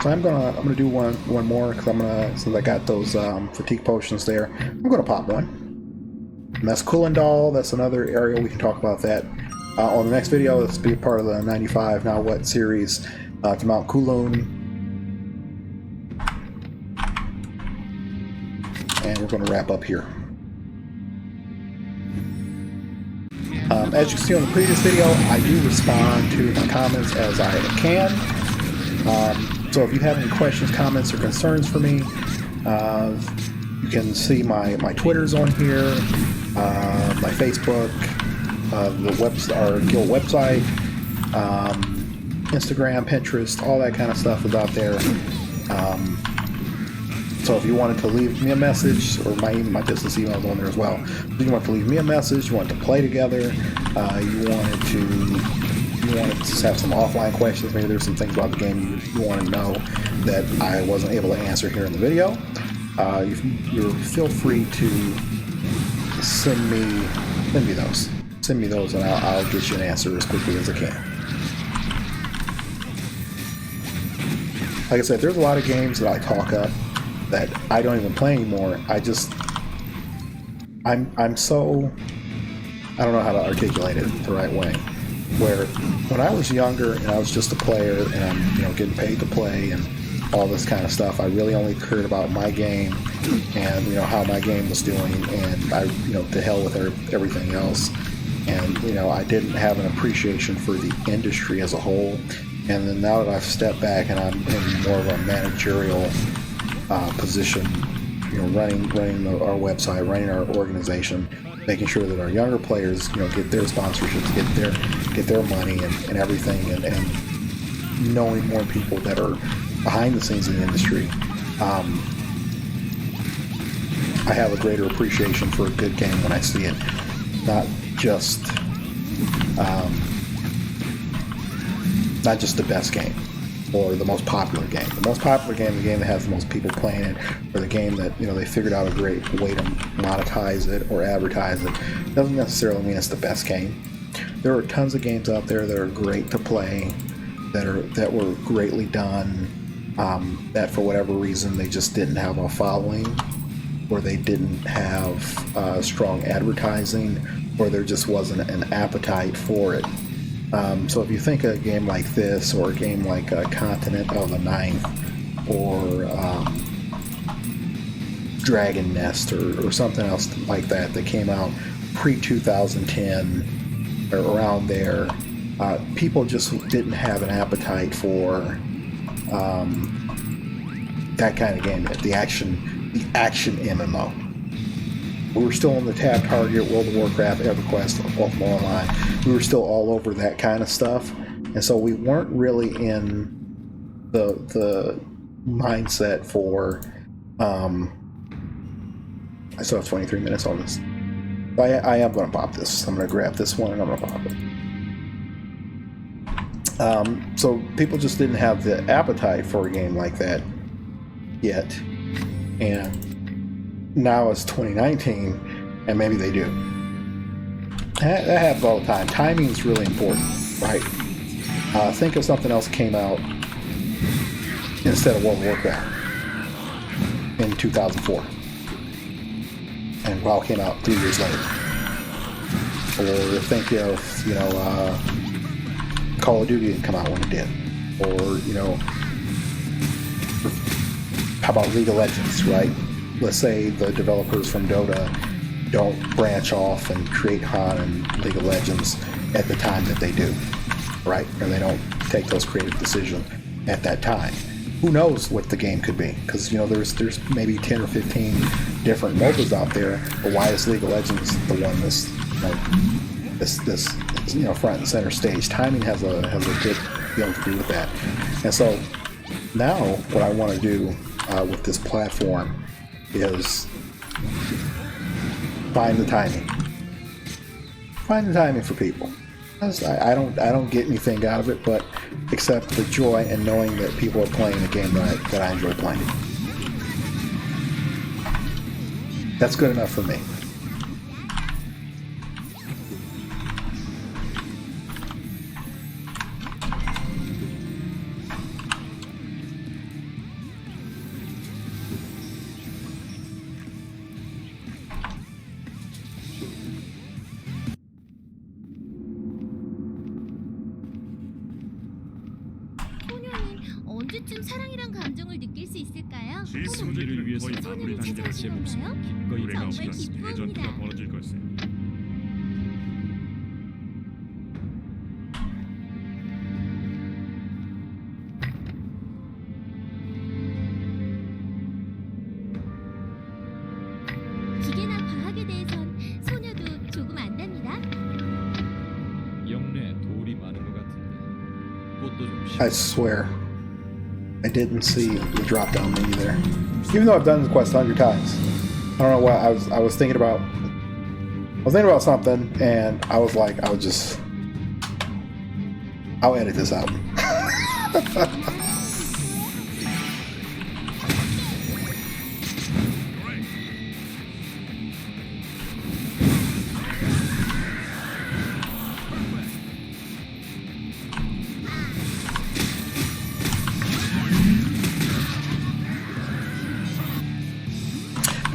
So I'm gonna do one more because since I got those fatigue potions there, I'm gonna pop one. And that's Kulendal. That's another area we can talk about that on the next video. Let's be a part of the 95 Now What series to Mount Kulun, and we're gonna wrap up here. As you can see on the previous video, I do respond to my comments as I can. So if you have any questions, comments, or concerns for me, you can see my Twitter's on here, my Facebook, our guild website, Instagram, Pinterest, all that kind of stuff is out there. So if you wanted to leave me a message, or my business email is on there as well. If you want to leave me a message, you want to play together, you wanted to just have some offline questions, maybe there's some things about the game you want to know that I wasn't able to answer here in the video, you feel free to send me those. Send me those and I'll get you an answer as quickly as I can. Like I said, there's a lot of games that I talk up that I don't even play anymore. I'm so, I don't know how to articulate it the right way. Where when I was younger and I was just a player and I'm getting paid to play and all this kind of stuff, I really only cared about my game and how my game was doing, and I to hell with everything else. And I didn't have an appreciation for the industry as a whole. And then now that I've stepped back and I'm in more of a managerial position, running our website, running our organization, making sure that our younger players get their sponsorships, get their money and everything, and knowing more people that are behind the scenes in the industry, I have a greater appreciation for a good game when I see it, not just the best game or the most popular game. The most popular game, the game that has the most people playing it, or the game that they figured out a great way to monetize it or advertise it, doesn't necessarily mean it's the best game. There are tons of games out there that are great to play, that were greatly done, that for whatever reason they just didn't have a following, or they didn't have strong advertising, or there just wasn't an appetite for it. So if you think of a game like this, or a game like Continent of the Ninth, or Dragon Nest, or something else like that came out pre-2010 or around there, people just didn't have an appetite for that kind of game, the action MMO. We were still on the Tab Target, World of Warcraft, EverQuest, Ultima Online. We were still all over that kind of stuff, and so we weren't really in the mindset for. I still have 23 minutes on this. I am going to pop this. I'm going to grab this one and I'm going to pop it. So people just didn't have the appetite for a game like that yet, and now it's 2019, and maybe they do. That happens all the time. Timing is really important, right? Think of something else came out instead of World of Warcraft in 2004, and WoW came out 3 years later. Or think of, Call of Duty didn't come out when it did. Or, how about League of Legends, right? Let's say the developers from Dota don't branch off and create HON and League of Legends at the time that they do, right? Or they don't take those creative decisions at that time. Who knows what the game could be? Because there's maybe 10 or 15 different MOBAs out there. But why is League of Legends the one that's this front and center stage? Timing has a good deal to do with that. And so now what I want to do with this platform is find the timing. Find the timing for people. I don't get anything out of it, but except the joy in knowing that people are playing a game that I enjoy playing. That's good enough for me. 언제쯤 사랑이란 감정을 느낄 수 있을까요? 승리를 위해서 아무리 단계가 제 목숨 기꺼이 정말 내어주겠습니다. 기쁩니다. 전투가 벌어질 것을. 기계나 과학에 대해선 소녀도 조금 안답니다. 영내에 돌이 많은 것 같은데 꽃도 좀 I swear, I didn't see the drop down menu there. Even though I've done the quest 100 times. I don't know why. I was thinking about something, and I was like, I'll edit this out.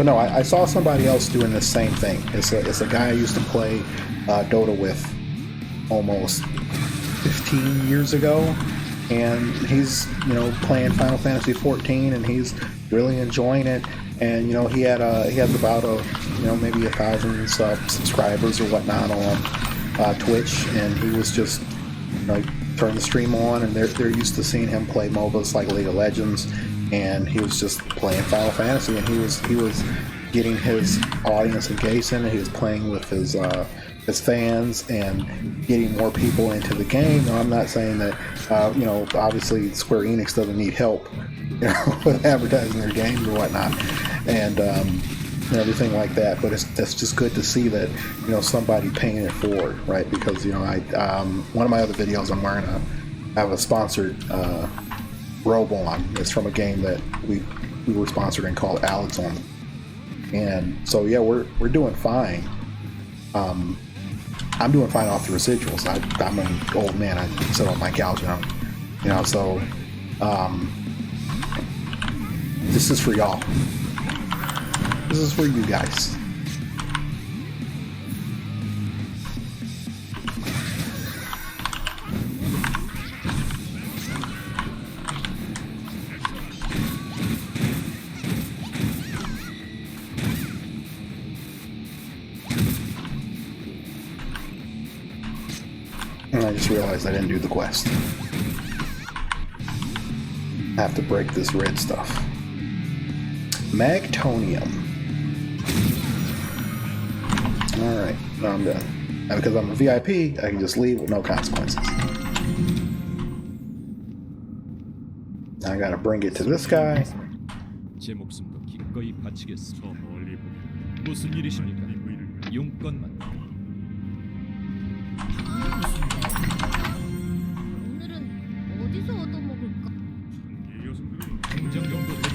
But no, I saw somebody else doing the same thing. It's a guy I used to play Dota with almost 15 years ago, and he's playing Final Fantasy 14, and he's really enjoying it. And he has about maybe 1,000 subscribers or whatnot on Twitch, and he was just turn the stream on, and they're used to seeing him play MOBAs like League of Legends, and he was just playing Final Fantasy, and he was getting his audience engaged in it. He was playing with his fans and getting more people into the game. Now, I'm not saying that obviously Square Enix doesn't need help with advertising their games or whatnot, and everything like that, but that's just good to see that somebody paying it forward, right? Because I one of my other videos I'm wearing I have a sponsored robe on. It's from a game that we were sponsored and called Arad's on, and so yeah, we're doing fine. I'm doing fine off the residuals. I'm an old man. I sit on my couch now, so this is for y'all. This is for you guys. And I just realized I didn't do the quest. I have to break this red stuff. Magtonium. Alright, now I'm done. And because I'm a VIP, I can just leave with no consequences. Now I gotta bring it to this guy. 제 목숨도 기꺼이 바치겠습니다. 무슨 일이십니까? 용건만. 오늘은 어디서 얻어먹을까? 행정경도 대기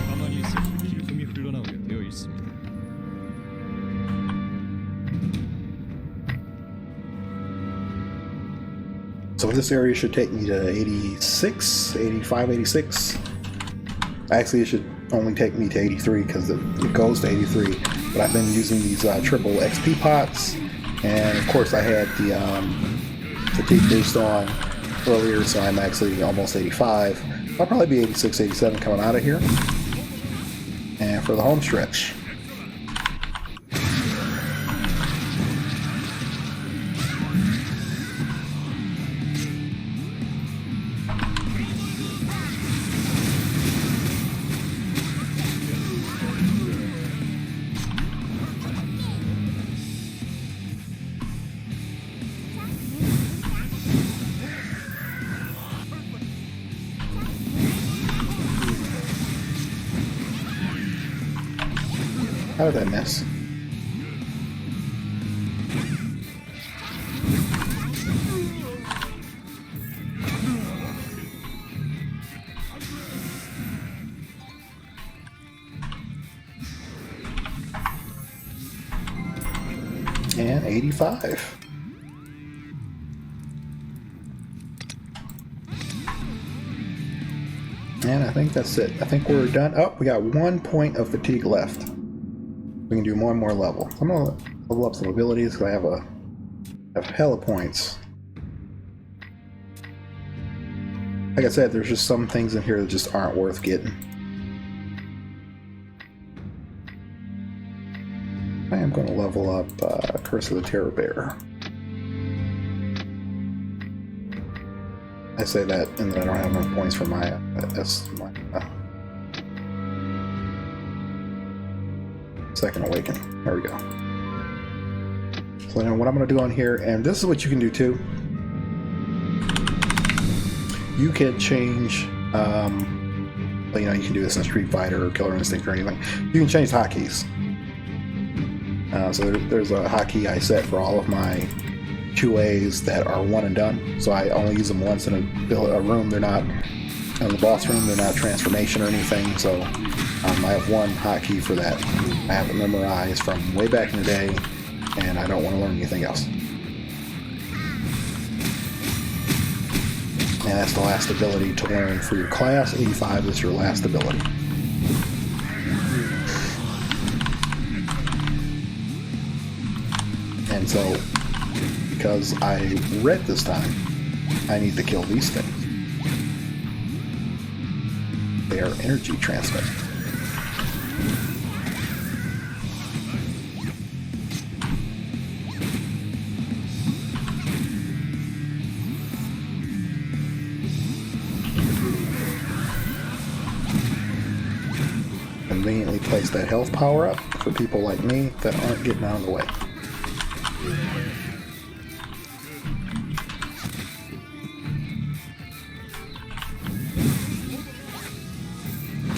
가만히 있으면 기름이 흘러나오게 되어 있습니다. So this area should take me to 86, 85, 86. Actually, it should only take me to 83 because it goes to 83. But I've been using these triple XP pots, and of course I had the fatigue boost on earlier, so I'm actually almost 85. I'll probably be 86, 87 coming out of here. And for the home stretch. How did I miss? And 85. And I think that's it. I think we're done. Oh, we got 1 point of fatigue left. We can do one more level. I'm gonna level up some abilities because I have hella points. Like I said, there's just some things in here that just aren't worth getting. I am going to level up Curse of the Terror Bear. I say that, and then I don't have enough points for my Second Awaken. There we go. So now what I'm going to do on here, and this is what you can do too. You can change, you can do this in Street Fighter or Killer Instinct or anything. You can change hotkeys. So there's a hotkey I set for all of my 2As that are one and done. So I only use them once in a room. They're not in the boss room. They're not transformation or anything. So I have one hotkey for that. I have it memorized from way back in the day, and I don't want to learn anything else. And that's the last ability to learn for your class. 85 is your last ability. So, because I read this time, I need to kill these things. They are energy transmitters. Conveniently place that health power up for people like me that aren't getting out of the way.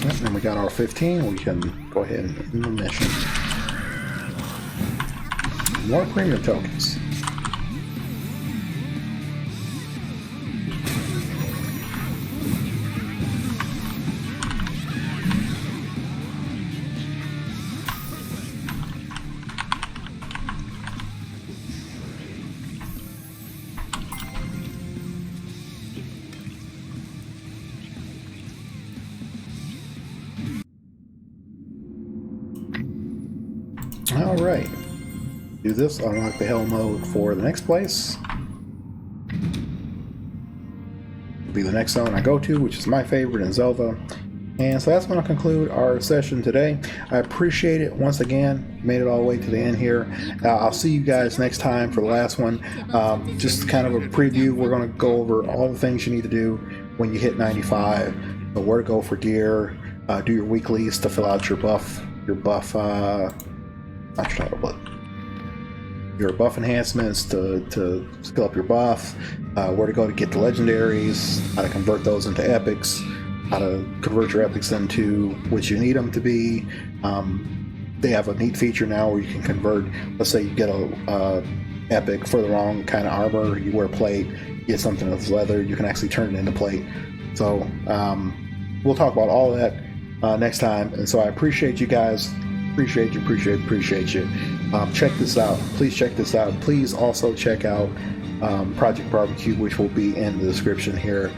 Yep, and we got our 15. We can go ahead and end the mission. More premium tokens. Alright. Do this, unlock the hell mode for the next place. It'll be the next zone I go to, which is my favorite in Zelda. And so that's going to conclude our session today. I appreciate it once again. Made it all the way to the end here. I'll see you guys next time for the last one. Just kind of a preview. We're going to go over all the things you need to do when you hit 95. Where to go for gear. Do your weeklies to fill out your buff. Your buff enhancements to skill up your buff, where to go to get the legendaries, how to convert those into epics, how to convert your epics into what you need them to be. They have a neat feature now where you can convert, let's say you get a epic for the wrong kind of armor, you wear plate, you get something that's leather, you can actually turn it into plate. So we'll talk about all of that next time, and so I appreciate you guys. Appreciate you. Check this out. Please check this out. Please also check out Project Barbecue, which will be in the description here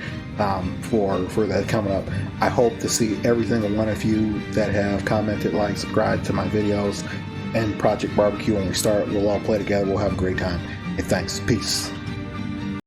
for that coming up. I hope to see every single one of you that have commented, like, subscribed to my videos, and Project Barbecue. When we start, we'll all play together. We'll have a great time. Hey, thanks. Peace.